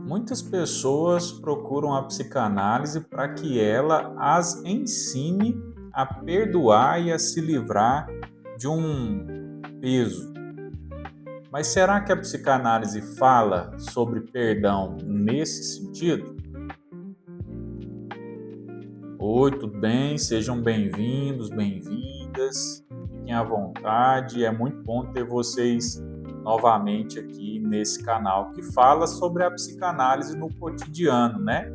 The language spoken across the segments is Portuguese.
Muitas pessoas procuram a psicanálise para que ela as ensine a perdoar e a se livrar de um peso. Mas será que a psicanálise fala sobre perdão nesse sentido? Oi, tudo bem? Sejam bem-vindos, bem-vindas. Fiquem à vontade. É muito bom ter vocês novamente aqui nesse canal que fala sobre a psicanálise no cotidiano, né?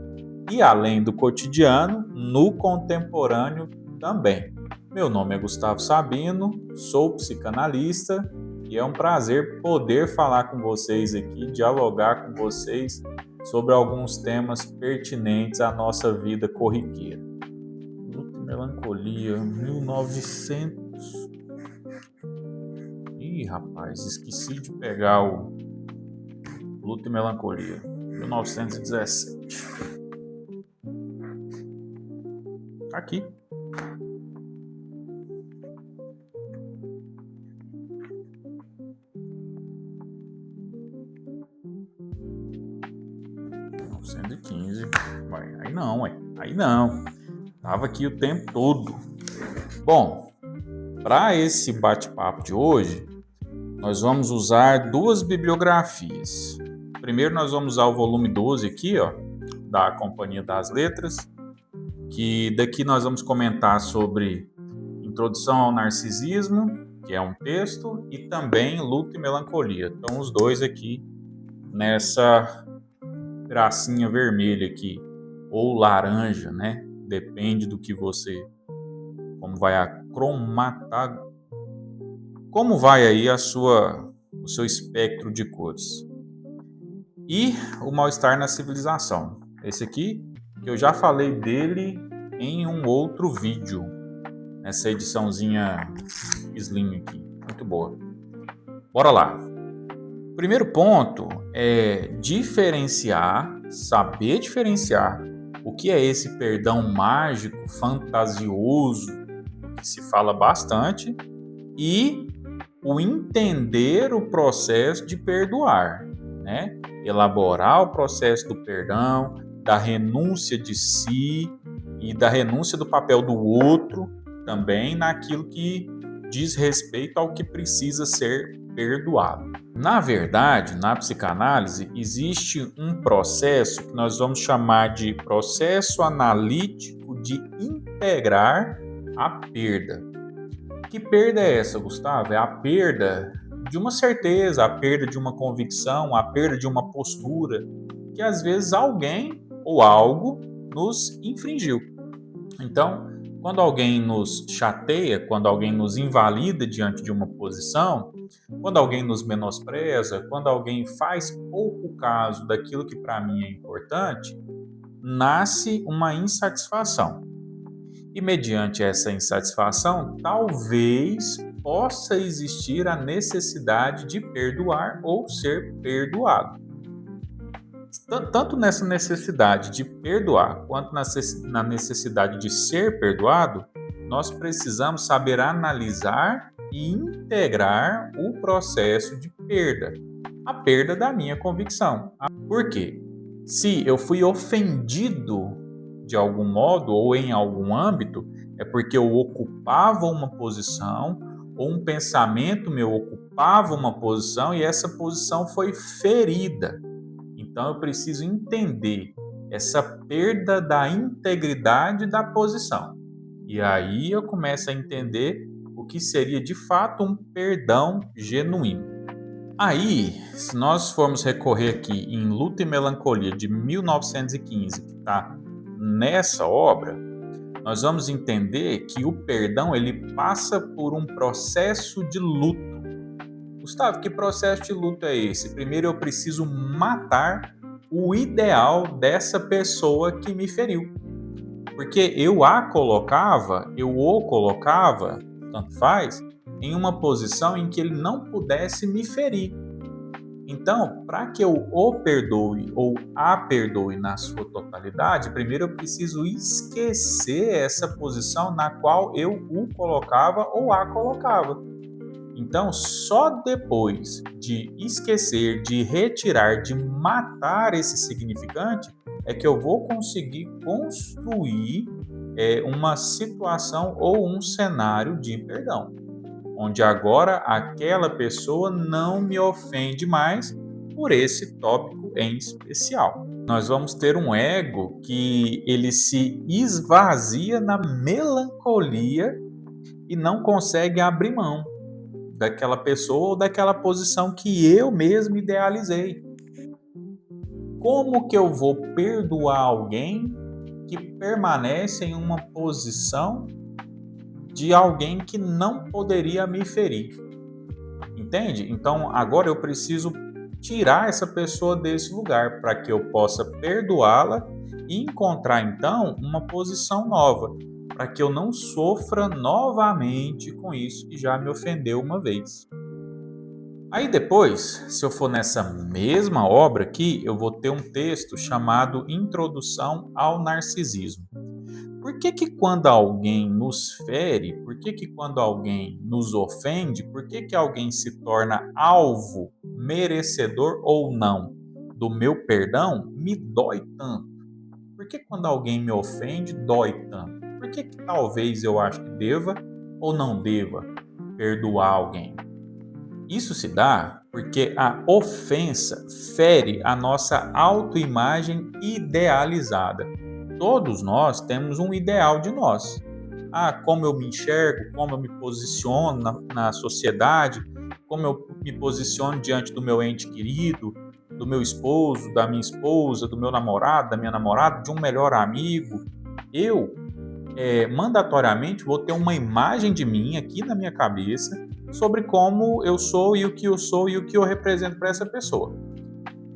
E além do cotidiano, no contemporâneo também. Meu nome é Gustavo Sabino, sou psicanalista e é um prazer poder falar com vocês aqui, dialogar com vocês sobre alguns temas pertinentes à nossa vida corriqueira. Luta e Melancolia, 1900. Ih, rapaz, esqueci de pegar o Luta e Melancolia, 1917. Tá aqui. Aí não. Tava aqui o tempo todo. Bom, para esse bate-papo de hoje, nós vamos usar duas bibliografias. Primeiro nós vamos usar o volume 12 aqui, ó, da Companhia das Letras, que daqui nós vamos comentar sobre Introdução ao Narcisismo, que é um texto, e também Luta e Melancolia. Então os dois aqui nessa gracinha vermelha aqui, ou laranja, né? Depende do que você... Como vai como vai aí o seu espectro de cores. E o Mal-Estar na Civilização. Esse aqui, que eu já falei dele em um outro vídeo. Nessa ediçãozinha slim aqui. Muito boa. Bora lá. O primeiro ponto é saber diferenciar o que é esse perdão mágico, fantasioso, que se fala bastante, e o entender o processo de perdoar, né? Elaborar o processo do perdão, da renúncia de si e da renúncia do papel do outro, também naquilo que diz respeito ao que precisa ser perdoado. Na verdade, na psicanálise, existe um processo que nós vamos chamar de processo analítico de integrar a perda. Que perda é essa, Gustavo? É a perda de uma certeza, a perda de uma convicção, a perda de uma postura que às vezes alguém ou algo nos infringiu. Então, quando alguém nos chateia, quando alguém nos invalida diante de uma posição, quando alguém nos menospreza, quando alguém faz pouco caso daquilo que para mim é importante, nasce uma insatisfação. E mediante essa insatisfação, talvez possa existir a necessidade de perdoar ou ser perdoado. Tanto nessa necessidade de perdoar quanto na necessidade de ser perdoado, nós precisamos saber analisar e integrar o processo de perda, a perda da minha convicção. Por quê? Se eu fui ofendido de algum modo ou em algum âmbito, é porque eu ocupava uma posição ou um pensamento meu ocupava uma posição e essa posição foi ferida. Então eu preciso entender essa perda da integridade da posição. E aí eu começo a entender o que seria de fato um perdão genuíno. Aí, se nós formos recorrer aqui em Luta e Melancolia de 1915, que está nessa obra, nós vamos entender que o perdão ele passa por um processo de luto. Gustavo, que processo de luto é esse? Primeiro eu preciso matar o ideal dessa pessoa que me feriu. Porque eu o colocava, tanto faz, em uma posição em que ele não pudesse me ferir. Então, para que eu o perdoe ou a perdoe na sua totalidade, primeiro eu preciso esquecer essa posição na qual eu o colocava ou a colocava. Então, só depois de esquecer, de retirar, de matar esse significante, é que eu vou conseguir construir uma situação ou um cenário de perdão, onde agora aquela pessoa não me ofende mais por esse tópico em especial. Nós vamos ter um ego que ele se esvazia na melancolia e não consegue abrir mão daquela pessoa ou daquela posição que eu mesmo idealizei. Como que eu vou perdoar alguém que permanece em uma posição de alguém que não poderia me ferir? Entende? Então agora eu preciso tirar essa pessoa desse lugar para que eu possa perdoá-la e encontrar então uma posição nova, para que eu não sofra novamente com isso que já me ofendeu uma vez. Aí depois, se eu for nessa mesma obra aqui, eu vou ter um texto chamado Introdução ao Narcisismo. Por que que quando alguém nos fere, por que que quando alguém nos ofende, por que que alguém se torna alvo, merecedor ou não do meu perdão, me dói tanto? Por que quando alguém me ofende, dói tanto? Por que que talvez eu acho que deva ou não deva perdoar alguém? Isso se dá porque a ofensa fere a nossa autoimagem idealizada. Todos nós temos um ideal de nós. Como eu me enxergo, como eu me posiciono na sociedade, como eu me posiciono diante do meu ente querido, do meu esposo, da minha esposa, do meu namorado, da minha namorada, de um melhor amigo. Eu, mandatoriamente, vou ter uma imagem de mim aqui na minha cabeça sobre como eu sou e o que eu sou e o que eu represento para essa pessoa.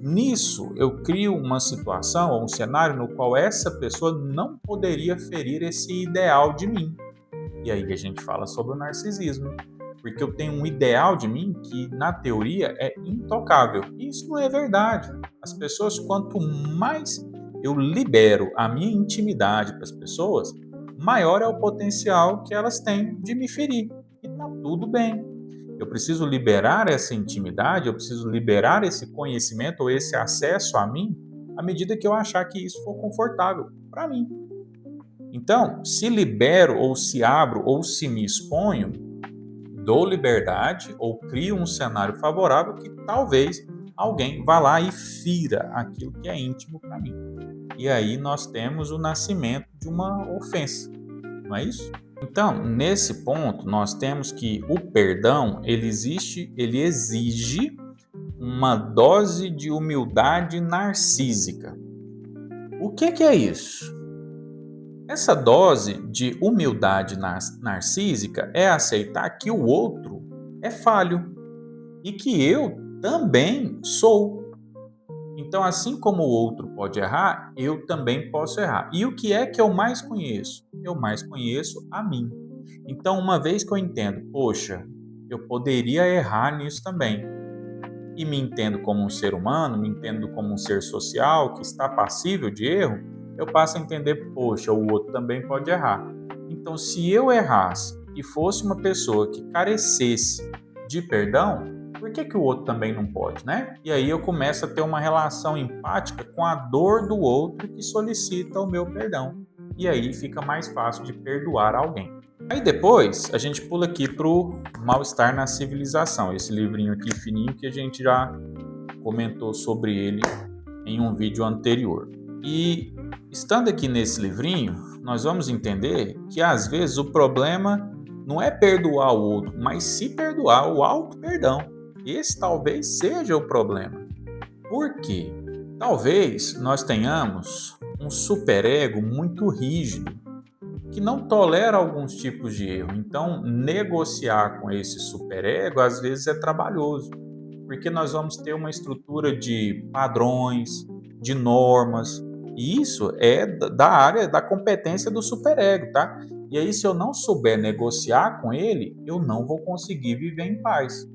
Nisso, eu crio uma situação ou um cenário no qual essa pessoa não poderia ferir esse ideal de mim. E aí a gente fala sobre o narcisismo, porque eu tenho um ideal de mim que, na teoria, é intocável. E isso não é verdade. As pessoas, quanto mais eu libero a minha intimidade para as pessoas, maior é o potencial que elas têm de me ferir. E tá tudo bem. Eu preciso liberar essa intimidade, eu preciso liberar esse conhecimento ou esse acesso a mim à medida que eu achar que isso for confortável para mim. Então, se libero ou se abro ou se me exponho, dou liberdade ou crio um cenário favorável que talvez alguém vá lá e fira aquilo que é íntimo para mim. E aí nós temos o nascimento de uma ofensa, não é isso? Então, nesse ponto, nós temos que o perdão, ele exige uma dose de humildade narcísica. O que é isso? Essa dose de humildade narcísica é aceitar que o outro é falho e que eu também sou. Então, assim como o outro pode errar, eu também posso errar. E o que é que eu mais conheço? Eu mais conheço a mim. Então, uma vez que eu entendo, poxa, eu poderia errar nisso também, e me entendo como um ser humano, me entendo como um ser social que está passível de erro, eu passo a entender, poxa, o outro também pode errar. Então, se eu errasse e fosse uma pessoa que carecesse de perdão, por que o outro também não pode, né? E aí eu começo a ter uma relação empática com a dor do outro que solicita o meu perdão. E aí fica mais fácil de perdoar alguém. Aí depois a gente pula aqui para o Mal-Estar na Civilização, esse livrinho aqui fininho que a gente já comentou sobre ele em um vídeo anterior. E estando aqui nesse livrinho, nós vamos entender que às vezes o problema não é perdoar o outro, mas se perdoar, o auto-perdão. Esse talvez seja o problema. Por quê? Talvez nós tenhamos um superego muito rígido, que não tolera alguns tipos de erro. Então, negociar com esse superego às vezes é trabalhoso, porque nós vamos ter uma estrutura de padrões, de normas, e isso é da área da competência do superego, tá? E aí, se eu não souber negociar com ele, eu não vou conseguir viver em paz.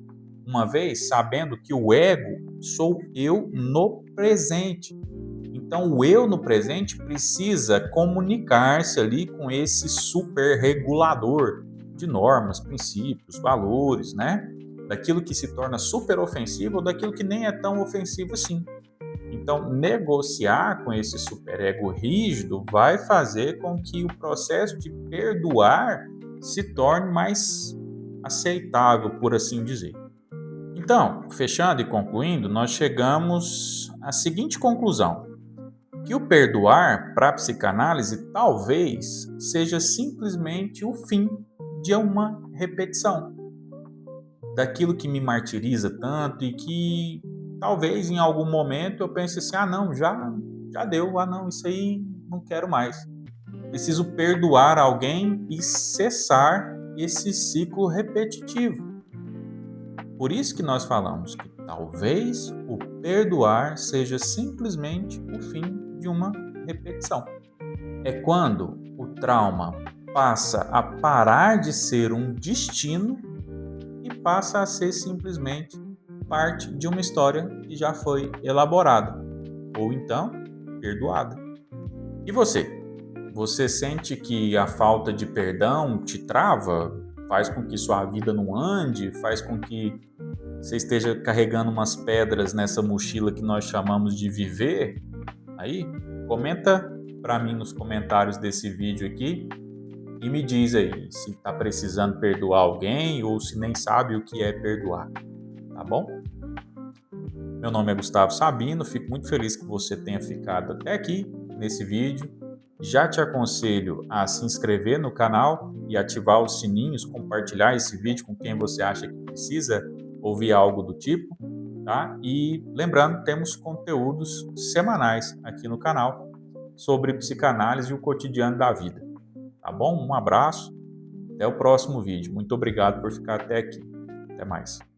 Uma vez sabendo que o ego sou eu no presente. Então, o eu no presente precisa comunicar-se ali com esse super regulador de normas, princípios, valores, né? Daquilo que se torna super ofensivo ou daquilo que nem é tão ofensivo assim. Então, negociar com esse superego rígido vai fazer com que o processo de perdoar se torne mais aceitável, por assim dizer. Então, fechando e concluindo, nós chegamos à seguinte conclusão: que o perdoar para a psicanálise talvez seja simplesmente o fim de uma repetição daquilo que me martiriza tanto e que talvez em algum momento eu pense assim: ah, não, já deu, ah, não, isso aí não quero mais. Preciso perdoar alguém e cessar esse ciclo repetitivo. Por isso que nós falamos que talvez o perdoar seja simplesmente o fim de uma repetição. É quando o trauma passa a parar de ser um destino e passa a ser simplesmente parte de uma história que já foi elaborada, ou então perdoada. E você? Você sente que a falta de perdão te trava? Faz com que sua vida não ande? Faz com que você esteja carregando umas pedras nessa mochila que nós chamamos de viver? Aí, comenta para mim nos comentários desse vídeo aqui e me diz aí se está precisando perdoar alguém ou se nem sabe o que é perdoar, tá bom? Meu nome é Gustavo Sabino, fico muito feliz que você tenha ficado até aqui nesse vídeo. Já te aconselho a se inscrever no canal e ativar os sininhos, compartilhar esse vídeo com quem você acha que precisa ouvir algo do tipo, tá? E lembrando, temos conteúdos semanais aqui no canal sobre psicanálise e o cotidiano da vida, tá bom? Um abraço, até o próximo vídeo. Muito obrigado por ficar até aqui. Até mais.